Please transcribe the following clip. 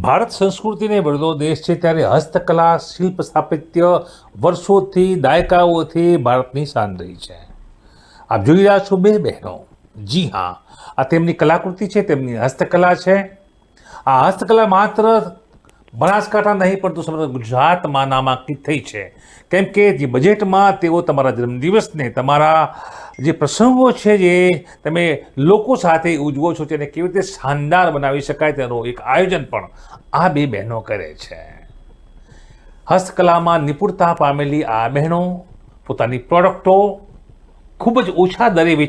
ભારત સંસ્કૃતિને વરદો દેશ છે ત્યારે હસ્તકલા શિલ્પ સ્થાપત્ય વર્ષોથી દાયકાઓથી ભારતની શાન રહી છે. આપ જોઈ રહ્યા છો બે બહેનો. જી હા, આ તેમની કલાકૃતિ છે, તેમની હસ્તકલા છે. આ હસ્તકલા માત્ર બનાસકાંઠા નહીં પરંતુ સમગ્ર ગુજરાતમાં નામાંકિત થઈ છે, કેમ કે જે બજેટમાં તેઓ તમારા જન્મદિવસને, તમારા જે પ્રસંગો છે જે તમે લોકો સાથે ઉજવો છો તેને કેવી રીતે શાનદાર બનાવી શકાય તેનું એક આયોજન પણ આ બે બહેનો કરે છે. હસ્તકલામાં નિપુણતા પામેલી આ બહેનો પોતાની પ્રોડક્ટો ખૂબ જ ઓછા દરે વેચે